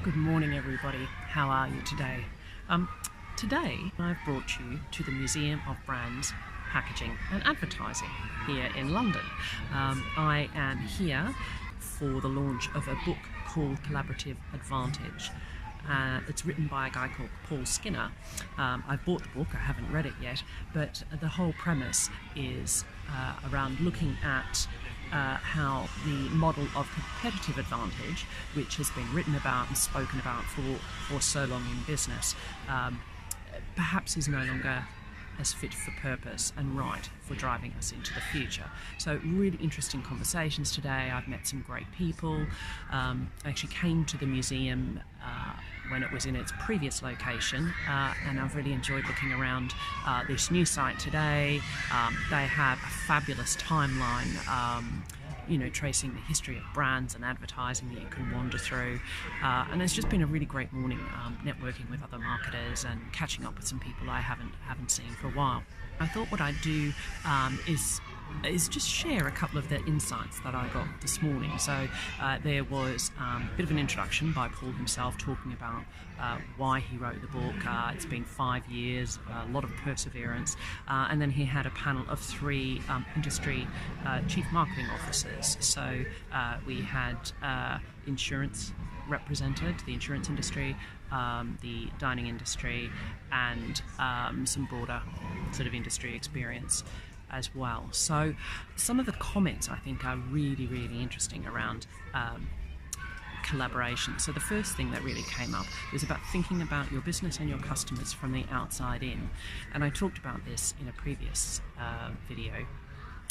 Good morning, everybody. How are you today? Today I've brought you to the Museum of Brands, Packaging and Advertising here in London. I am here for the launch of a book called Collaborative Advantage. It's written by a guy called Paul Skinner. I've bought the book, I haven't read it yet, but the whole premise is around looking at how the model of competitive advantage, which has been written about and spoken about for so long in business, perhaps is no longer as fit for purpose and right for driving us into the future. So really interesting conversations today. I've met some great people. I actually came to the museum when it was in its previous location, and I've really enjoyed looking around this new site today. They have a fabulous timeline, tracing the history of brands and advertising that you can wander through, and it's just been a really great morning, networking with other marketers and catching up with some people I haven't seen for a while. I thought what I'd do is just share a couple of the insights that I got this morning. So there was a bit of an introduction by Paul himself, talking about why he wrote the book. It's been 5 years, a lot of perseverance, and then he had a panel of 3 industry chief marketing officers. So we had insurance represented, the insurance industry, the dining industry, and some broader sort of industry experience as well. So some of the comments I think are really, really interesting around collaboration. So the first thing that really came up was about thinking about your business and your customers from the outside in. And I talked about this in a previous video,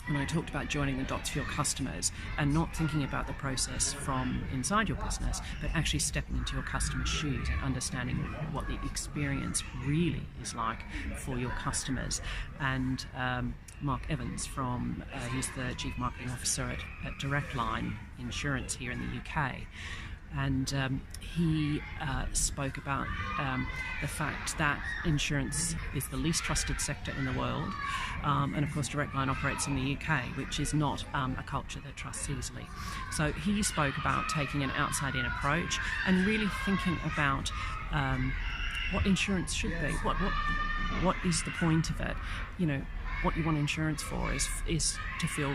and I talked about joining the dots for your customers and not thinking about the process from inside your business, but actually stepping into your customer's shoes and understanding what the experience really is like for your customers. And Mark Evans he's the Chief Marketing Officer at Direct Line Insurance here in the UK. And he spoke about the fact that insurance is the least trusted sector in the world, and of course Direct Line operates in the UK, which is not a culture that trusts easily. So he spoke about taking an outside-in approach and really thinking about what insurance should be. What is the point of it? What you want insurance for is to feel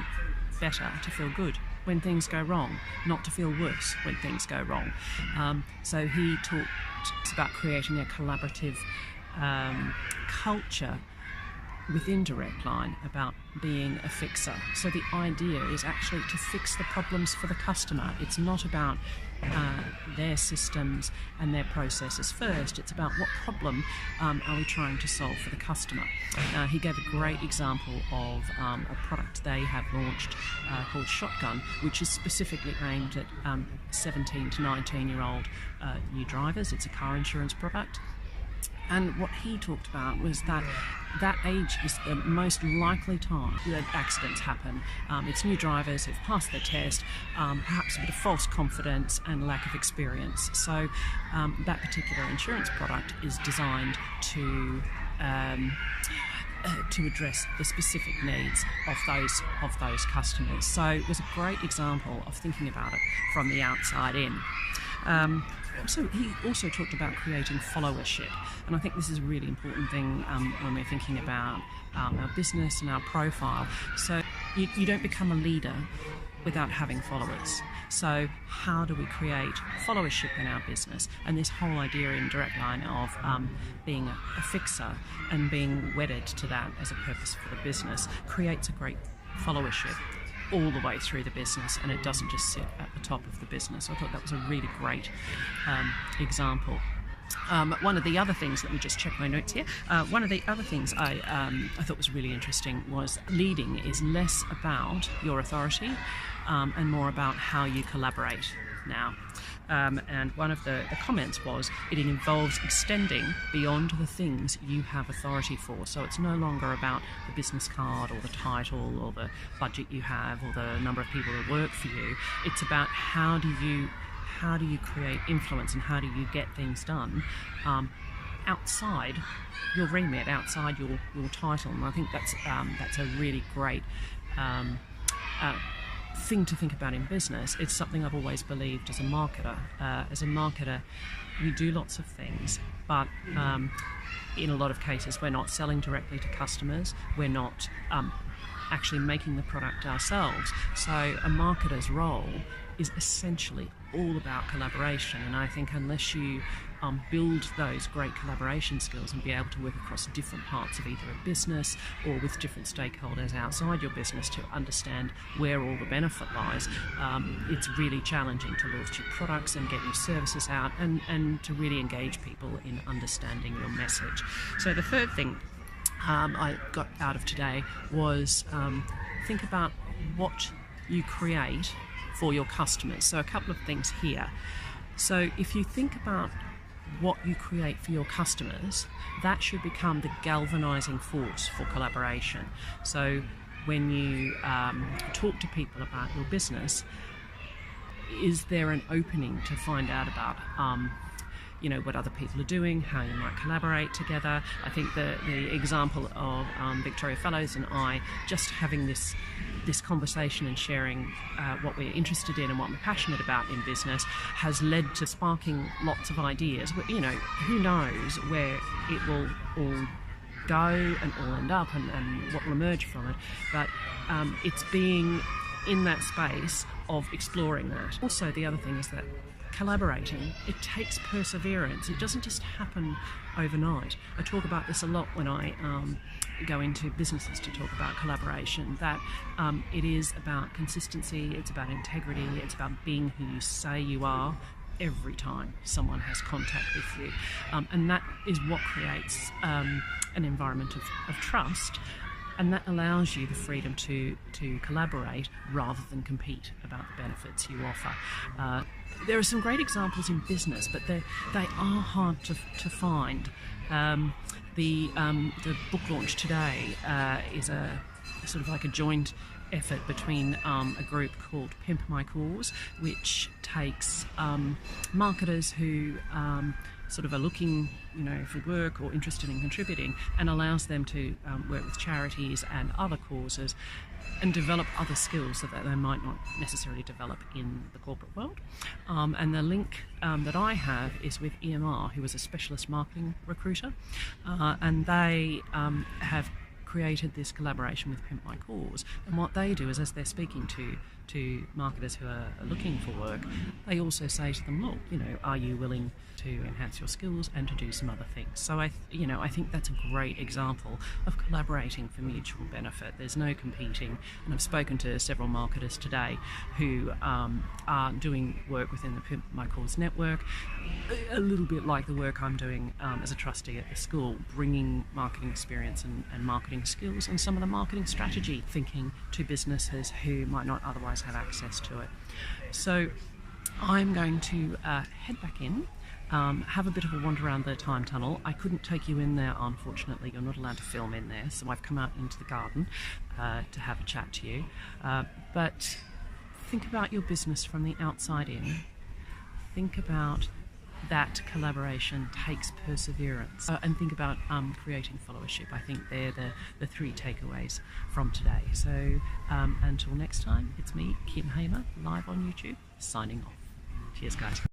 better, to feel good when things go wrong, not to feel worse when things go wrong. So he talked about creating a collaborative culture within Direct Line about being a fixer. So the idea is actually to fix the problems for the customer. It's not about their systems and their processes first. It's about what problem are we trying to solve for the customer. He gave a great example of a product they have launched called Shotgun, which is specifically aimed at 17 to 19-year-old new drivers. It's a car insurance product. And what he talked about was that age is the most likely time that accidents happen. It's new drivers who've passed their test, perhaps a bit of false confidence and lack of experience. So that particular insurance product is designed to address the specific needs of those customers. So it was a great example of thinking about it from the outside in. So he also talked about creating followership, and I think this is a really important thing when we're thinking about our business and our profile. So you don't become a leader without having followers. So how do we create followership in our business? And this whole idea in Direct Line of being a fixer and being wedded to that as a purpose for the business creates a great followership all the way through the business, and it doesn't just sit at the top of the business. I thought that was a really great example. One of the other things, let me just check my notes here, one of the other things I thought was really interesting was leading is less about your authority and more about how you collaborate now. And one of the comments was it involves extending beyond the things you have authority for. So it's no longer about the business card or the title or the budget you have or the number of people that work for you. It's about how do you create influence and how do you get things done outside your remit, outside your title. And I think that's a really great thing to think about in business. It's something I've always believed as a marketer. As a marketer, we do lots of things, but in a lot of cases we're not selling directly to customers, we're not actually making the product ourselves. So a marketer's role is essentially all about collaboration, and I think unless you build those great collaboration skills and be able to work across different parts of either a business or with different stakeholders outside your business to understand where all the benefit lies, it's really challenging to launch your products and get your services out and to really engage people in understanding your message. So the third thing I got out of today was think about what you create for your customers. So a couple of things here. So if you think about what you create for your customers, that should become the galvanizing force for collaboration. So when you talk to people about your business, is there an opening to find out about what other people are doing, how you might collaborate together? I think the example of Victoria Fellows and I just having this conversation and sharing what we're interested in and what we're passionate about in business has led to sparking lots of ideas. Who knows where it will all go and all end up and what will emerge from it, but it's being in that space of exploring that. Also, the other thing is that collaborating, it takes perseverance. It doesn't just happen overnight. I talk about this a lot when I go into businesses to talk about collaboration, that it is about consistency, it's about integrity, it's about being who you say you are every time someone has contact with you. And that is what creates an environment of trust. And that allows you the freedom to collaborate rather than compete about the benefits you offer. There are some great examples in business, but they are hard to find. The book launch today is a sort of like a joint effort between a group called Pimp My Cause, which takes marketers who sort of are looking for work or interested in contributing, and allows them to work with charities and other causes and develop other skills that they might not necessarily develop in the corporate world. And the link that I have is with EMR, who is a specialist marketing recruiter, and they have created this collaboration with Pimp My Cause. And what they do is, as they're speaking to marketers who are looking for work, they also say to them, look, are you willing to enhance your skills and to do some other things? So I think that's a great example of collaborating for mutual benefit. There's no competing, and I've spoken to several marketers today who are doing work within the Pimp My Cause network, a little bit like the work I'm doing as a trustee at the school, bringing marketing experience and marketing skills and some of the marketing strategy thinking to businesses who might not otherwise have access to it. So I'm going to head back in, have a bit of a wander around the time tunnel. I couldn't take you in there, unfortunately. You're not allowed to film in there, so I've come out into the garden to have a chat to you. But think about your business from the outside in. Think about that collaboration takes perseverance, and think about creating followership. I think they're the three takeaways from today. So until next time, it's me, Kim Hamer, live on YouTube, signing off. Cheers, guys.